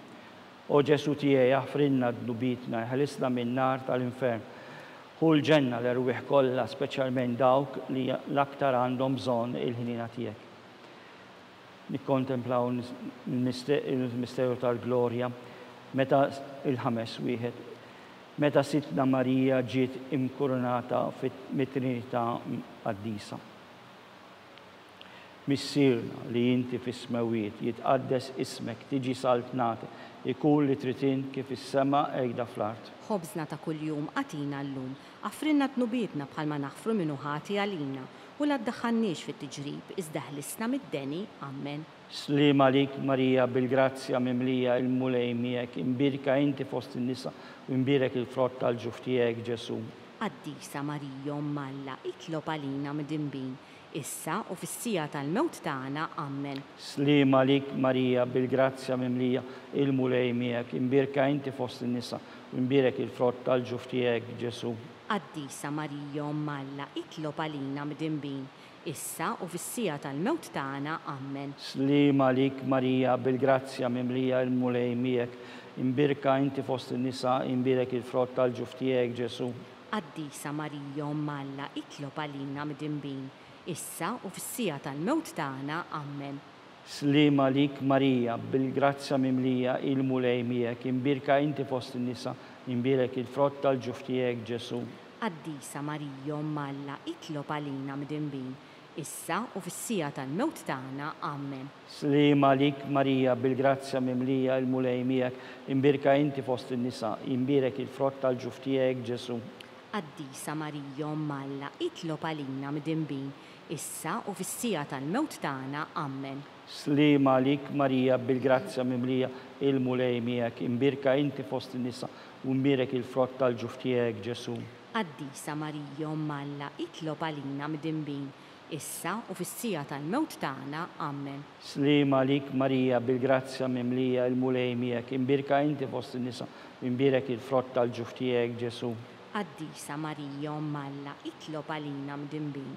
O Ġesu tiegħi aħfrinna d-nubitna, ħalisna min-nar tal-infern. Hu l-ġenna l-erwieħ kollha, speċjalment dawk li l-aktar għandhom bżonn il-ħnina tiegħek. Nikkontemplaw il-misteru tal-glorja meta il-ħames wieħed. Meta Sitna Marija ġiet imkurunata mit-Trinità Qaddisa. Missirna li inti fis-smawiet jitqaddes ismek, tiġi saltnata, ikun li tritin kif is-sema qiegħda fl-art. Ħobżna ta' kuljum għatina llum, affrinna tnubietna bħalma naħfru minnu ħati għalina u la ddaħħalniex fit-tiġrib iżda ħlisna mid-deni. Amen. Slima lik Marija, bil-grazzja mimlija il-mulej miegħek, imbirka inti fost in-nisa u imbirek il-frott tal-ġuf tiegħek Ġesu. Qaddisa Marija Omm Alla, itlob għalina mdinbin, issa u fis-sija tal-mewt tagħna. Amen. Slima lik Marija, bil-grazzja mimlija il-mulej miegħek, imbirka inti fost in-nisa u imbirek il-frott tal-ġuf tiegħek Ġesu. Qaddisa Marija Omm Alla, itlob għalina mdinbin, issa u fis-sija tal-mewt tagħna. Amen. Slima lik Marija, bil-grazzja mimlija il-mulej miegħek, imbirka inti fost in-nisa, imbirek il-frott tal-ġuf tiegħek Ġesu. Qaddisa Marija Omm Alla, itlob għalina mdinbin, issa u fis-sija tal-mewt tagħna. Amen. Slima lik Marija, bil-grazzja mimlija il-mulej miegħek, imbirka inti fost in-nisa, imbirek il-frott tal-ġuf tiegħek Ġesu. Qaddisa Marija Omm Alla, itlob għalina mdinbin, issa u fis-sija tal-mewt tagħna. Amen. Slima lik Marija, bil-grazzja mimlija il-mulej miegħek, imbirka inti fost in-nisa, imbirek il-frott tal-ġuf tiegħek Ġesu. Qaddisa Marija Omm Alla, itlob għalina mdinbin, issa u fis-sija tal-mewt tagħna. Amen. Slima lik Marija, bil-grazzja mimlija il-mulej miegħek, imbirka inti fost in-nisa u imbirek il-frott tal-ġuf tiegħek Ġesu. Qaddisa Marija Omm Alla, itlob għalina mdinbin, issa u fis-sija tal-mewt tagħna. Amen. Slima lik Marija, bil-grazzja mimlija il-mulej miegħek, imbirka inti fost in-nisa u imbirek il-frott tal-ġuf tiegħek Ġesu. Qaddisa Marija Omm Alla, itlob għalina mdinbin,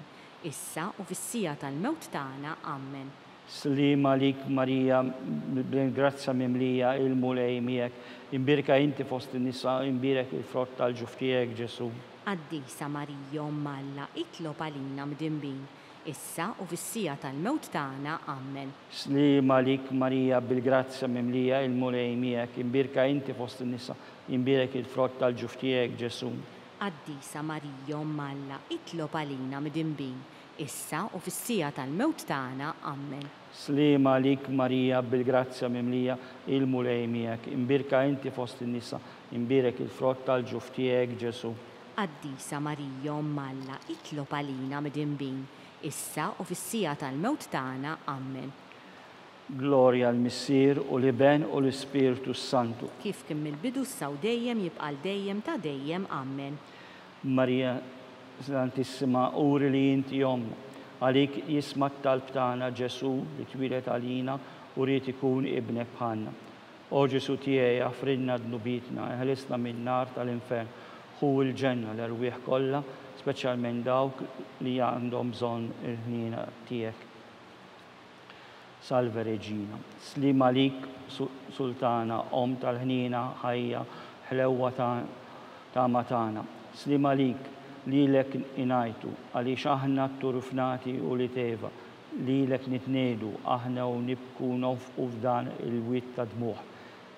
issa u fis-sija tal-mewt tagħna. Amen. Slima lik Marija, bil-grazzja mimlija il-mulej miegħek, imbirka inti fost in-nisa, imbirek il-frott tal-ġuf tiegħek Ġesu. Qaddisa Marija Omm Alla, itlob għalina mdinbin, issa u fis-sija tal-mewt tagħna. Amen. Slima lik Marija bil-grazzja mimlija il-mulej miegħek, imbirka inti fost in-nisa, imbirek il-frott tal-ġuf tiegħek Ġesu. Qaddisa Marija Omm Alla, itlob għalina mdinbin, issa u fis-sija tal-mewt tagħna. Amen. Slima lik Marija bil-grazzja mimlija il-mulej miegħek, imbirka inti fost in-nisa, imbirek il-frott tal-ġuf tiegħek Ġesu. Qaddisa Marija Omm Alla, itlob għalina mdinbin, issa u fis-sija tal-mewt tagħna. Amen. Gloria l-Missier u l-Iben u l-Ispiritu Santu. Kif kien mill-bidu issa u dejjem jibqa' dejjem ta' dejjem. Amen. Marija Santissima, uri li inti Omm, għalik jisma' t-talb tagħna Ġesu li twilet għalina u rrid ikun ibnek bħalna. O Ġesu tiegħi affridna dnubitna, eħlisna min-nar tal-infern, ħu l-ġenna l-erwieħ kollha, speċjalment dawk li għandhom bżonn il-ħnina tiegħek. Salve Reġina, slima lik Sultana, Omm tal-ħnina ħajja ħlewwa ta' matana. Slima lik lilek inajtu, għaliex aħna turufnati u li teva, lilek nitnedu aħna u nibku nofqu f'dan il-wit ta' dmuħ.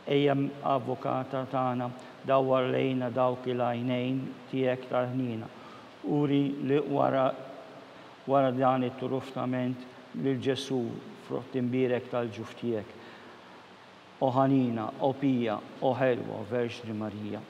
Ejja avukata tagħna dawwar lejna dawk il-għajnejn tiegħek tal-ħnina. Uri li wara dan it-turufnament lil Ġesu frott imbirek tal-ġuf tiegħek. O ħanina, o pija, o ħelwa, Verġni Marija.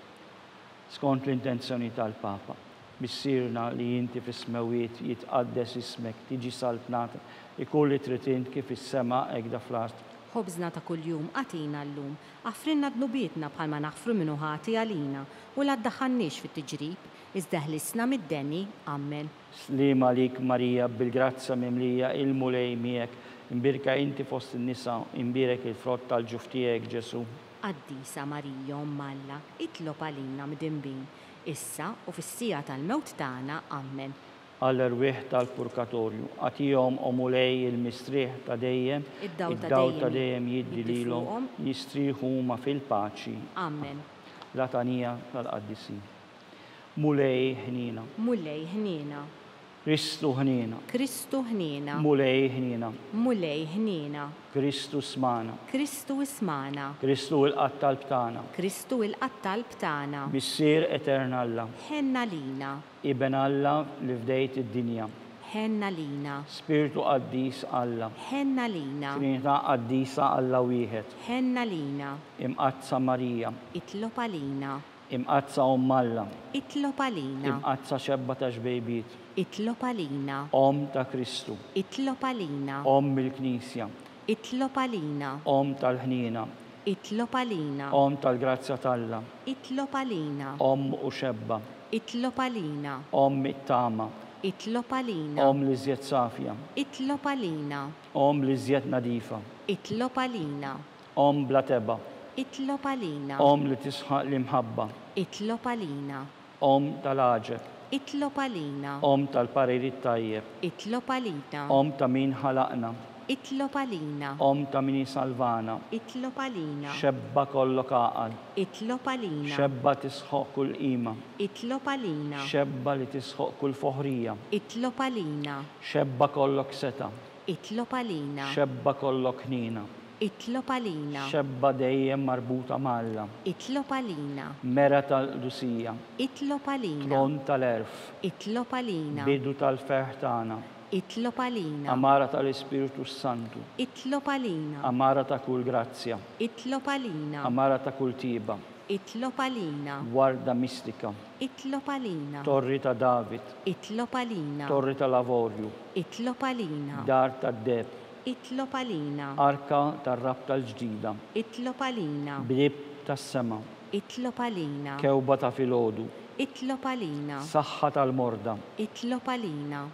Skont l-intenzjoni tal-Papa, bissirna li inti fis-smewiet jitqaddes ismek, tiġi saltnata, ikun li trid int kif is-sema hekk da fl-art. Ħobżna ta' kuljum għatina llum, affrinna dnubietna bħalma naħfru minnu ħati għalina u la ddaħħalniex fit-tiġrib, iżda ħlisna mid-denni. Amen. Slima lik Marija bil-grazza mimlija il-mulej miegħek, imbirka inti fost in-nisa, imbirek il-frott tal-ġuf tiegħek Ġesu. Qaddisa Marija Omm Alla, itlob għalina mdinbin, issa u fis-sija tal-mewt tagħna. Amen. Għall-erwieħ tal-purgatorju, għatihom o mulej il-mistrieħ ta' dejjem, id-dawl ta' dejjem jiddi lilhom, jistrieħu huma fil-paċi. Amen. Latanija tal-Qaddisi. Mulej ħnina. Mulej ħnina. Kristu ħnina. Kristu ħnina. Mulej ħnina. Mulej ħnina. Kristu smana. Kristu ismana. Kristu il-qattal btana. Kristu il-qattal btana. Missier eterna Alla. Ħenna lina. Iben Alla li fdejt id-dinja. Ħenna lina. Spiritu qaddis Alla. Ħenna lina. Trinità qaddisa Alla wieħed. Ħenna lina. Imqazza Marija. Itlob għalina. Imqazza Omm Alla. Itlob għalina. Imqazza xebba ta' xbejbiet. Itlob għalina. Omm ta' Kristu. Itlob għalina. Omm il-Knisja. Itlob għalina. Omm tal-ħnina. Itlob għalina. Omm tal-grazzja talla. Itlob għalina. Omm u xebba. Itlob għalina. Omm it-tama. Itlob għalina. Omm li żjed safja. Itlob għalina. Omm li żjed nadifa. Itlob għalina. Omm bla teba. Itlob għalina. Omm li tisħaq l-imħabba. Itlob għalina. Omm tal-aġeb. Itlob għalina. Omm tal-pariri tajjeb. Itlob għalina. Omm ta' min ħalaqna. Itlob għalina. Omm ta' min salvana. Itlob għalina. Xebba kollok għaqal. Itlob għalina. Xebba tisħoq kull qima. Itlob għalina. Xebba li tisħoq kull foħrija. Itlob għalina. Xebba kollok seta. Itlob għalina. Xebba kollok ħnina. Itlob għalina. Xebba dejjem marbuta malla. Itlob għalina. Mera tal-Lusija. Itlob għalina. Tron tal-erf. Itlob għalina. Bidu tal-ferħ tagħna. Itlob għalina. Amara tal-Ispiritu Santu. Itlob għalina. Amara ta' kull grazzja. Itlob għalina. Amara ta' kull tiba. Itlob għalina. Warda mistika. Itlob għalina. Torri ta' David. Itlob għalina. Torri ta' Lavorju. Itlob għalina. Dar ta' Deb. Itlob għalina. Arka tar-rab tal-ġdida. Itlob għalina. Brib tas-sema. Itlob għalina. Kewba ta' filgħodu. Itlob għalina. Saħħa tal-morda. Itlob għalina.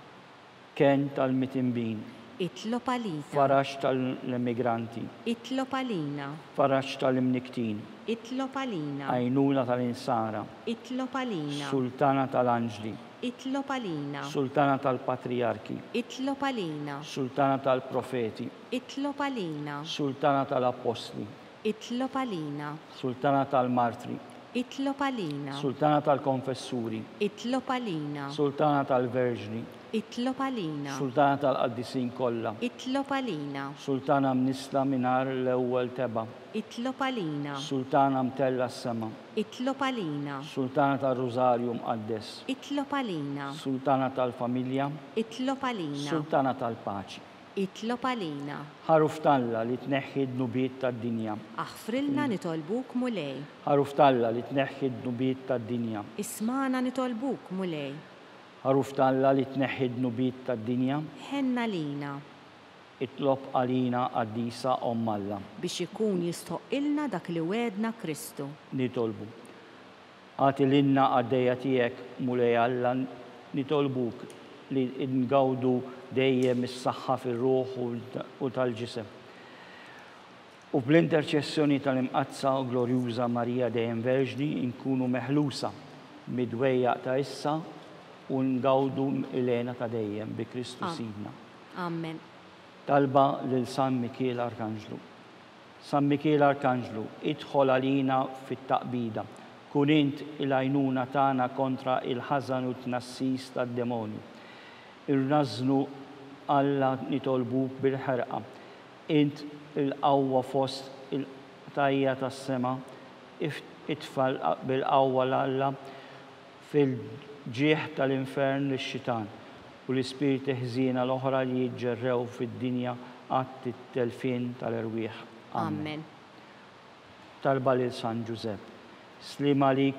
Ken tal-mitimbin. Itlob għalina. Farax tal-immigranti. Itlob għalina. Farax tal-imniktin. Itlob għalina. Għajnuna tal-insara. Itlob għalina. Sultana tal-anġli. Itlob għalina. Sultana tal-patriarki. Itlob għalina. Sultana tal-profeti. Itlob għalina. Sultana tal-apostli. Itlob għalina. Sultana tal-martri. Itlob għalina. Sultana tal-Konfessuri, Itlob għalina. Sultana tal-Verġni, Itlob għalina. Sultana tal-Qaddisin kollha, Itlob għalina. Sultana mnisla mingħajr l-ewwel teba', Itlob għalina. Sultana mtella s-sema, Itlob għalina. Sultana tal-Rużarju mqaddes, Itlob għalina. Sultana tal-Familja, Itlob għalina. Sultana tal-Paċi. Itlob għalina. Ħaruf talla li tneħħi d-nubiet tad-dinja. Aħfrilna nitolbuk mulej. Ħaruf talla li tneħħi d-nubiet tad-dinja. Ismana nitolbuk mulej. Ħaruf talla li tneħħi d-nubiet tad-dinja. Ħenna lina. Itlob għalina Qaddisa Omm Alla. Biex ikun jistoqilna dak li wedna Kristu. Nitolbu. Għati l-inna għaddejja tiegħek mulej Alla nitolbuk li ngawdu dejjem is-saħħa fir-ruħ u tal-ġisem. U bl-interċessjoni tal-imqazza u glorjuża Marija dejjem Verġni nkunu meħlusa mid-dwejjaq ta' issa u ngawdu ilena ta' dejjem bi Kristu Sidna. Amen. Talba lil San Mikiel Arkanġlu. San Mikiel Arkanġlu, idħol għalina fit-taqbida. Kun int il-għajnuna tagħna kontra il-ħażan u t-tnassis tad-demonju. Irnażnu Alla nitolbuk bil-ħerqa. Int il-qawwa fost il-tajja tas-sema, itfal bil-qawwa l-Alla fil-ġieħ tal-infern lix-xitan u l-ispiriti ħżiena l-oħra li jiġġerrew fid-dinja għat it-telfin tal-irwieħ. Amen. Talba lil San Ġusepp. Slima lik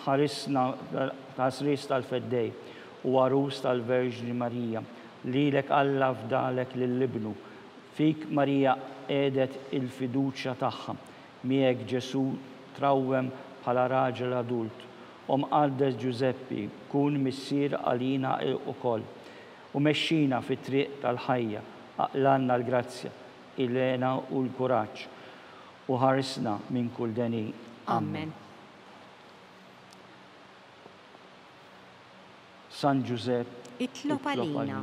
ħarisna tasris tal-feddej u għarus tal-Verġni Marija. Lilek Alla fdalek lill-ibnu. Fik Marija edet il-fiduċja tagħha. Miegħek Ġesu trawwem bħala raġel adult. Mqaddes Giuseppi, kun missier għalina ukoll. U mexxina fit-triq tal-ħajja, aqlanna l-grazzja, ilena u l-kuraġġ. U ħarisna minn kull deni. Amen. San Giuseppe, Itlob għalina.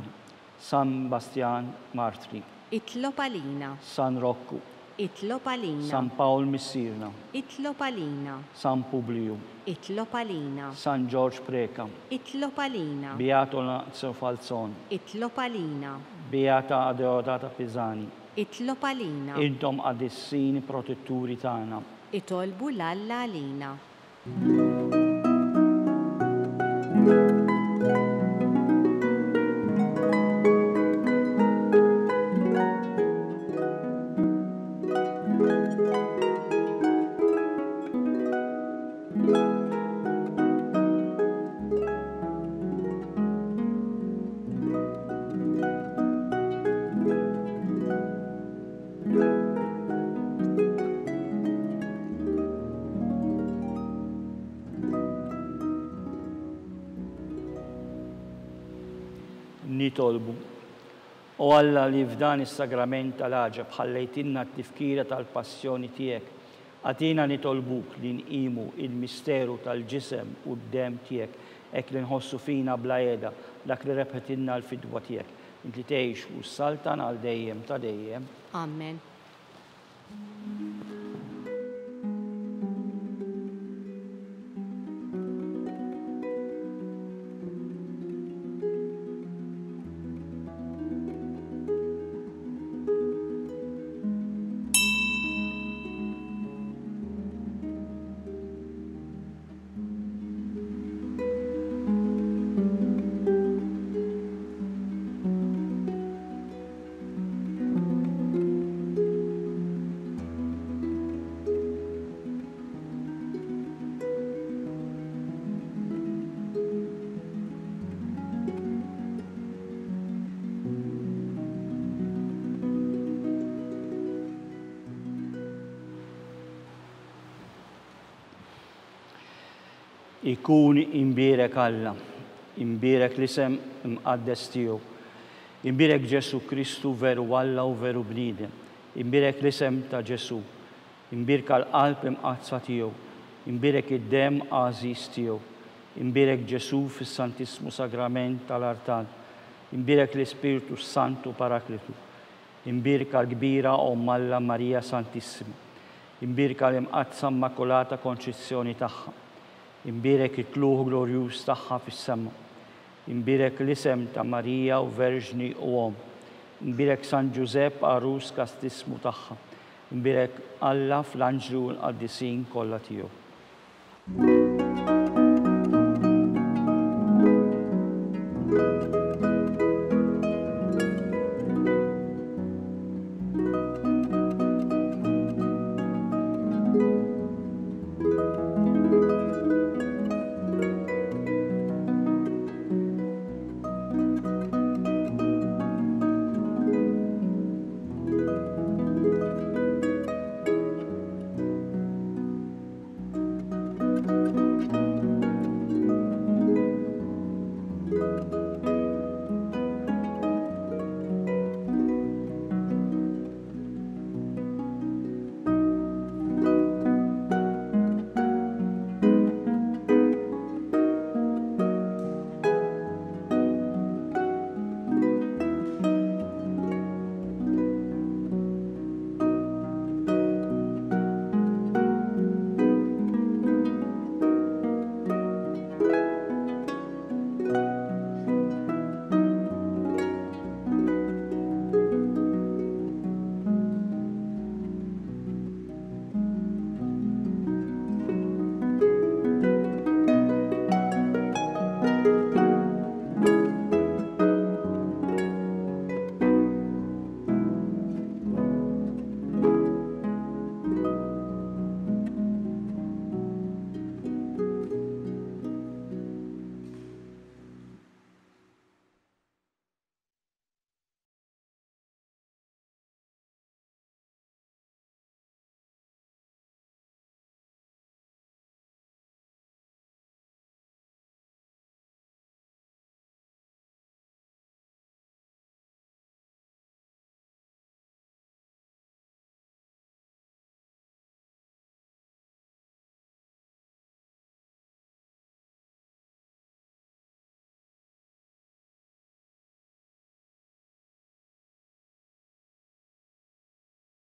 San Bastian Martri, Itlob għalina. San Rocco, Itlob għalina. San Paul Missirna, Itlob għalina. San Publiu, Itlob għalina. San George Preka, Itlob għalina. Beato Lazio Falzon, Itlob għalina. Beata Adeodata Pisani. Itlob għalina. Intom għadissini protetturi tagħna. Itolbu l-Alla għalina. Nitolbu. U Alla li f'dan is-sagrament tal-ħaġeb ħallejtinna t-tifkira tal-passjoni tiegħek. Għatina nitolbuk li nqimu il-misteru tal-ġisem u d-dem tiegħek hekk li nħossu fina bla qiegħda dak li rebħetilna l-fidwa tiegħek. Inti tgħix u s-saltan għal dejjem ta' dejjem. Amen. Ikun imbierek Alla, imbierek l-isem imqaddes tiegħu, imbierek Ġesu Kristu veru Alla u veru bniedem, imbierek l-isem ta' Ġesu, imbierek l-qalb imqazza tiegħu, imbierek id-dem għażiż tiegħu, imbierek Ġesu fis-Santissimu Sagrament tal-Artal, imbierek l-Ispiritu Santu Parakletu, imbierek l-kbira Omm Alla Marija Santissima, Imbirka l-imqazza immakolata konċizzjoni tagħha. Imbirek it-tluħ glorjuż tagħha fis-sema. Imbirek l-isem ta' Marija u Verġni u Om. Imbirek San Giuseppe Arus kastismu tagħha. Imbirek Alla fl-anġlu l-qaddisin kollha tiegħu.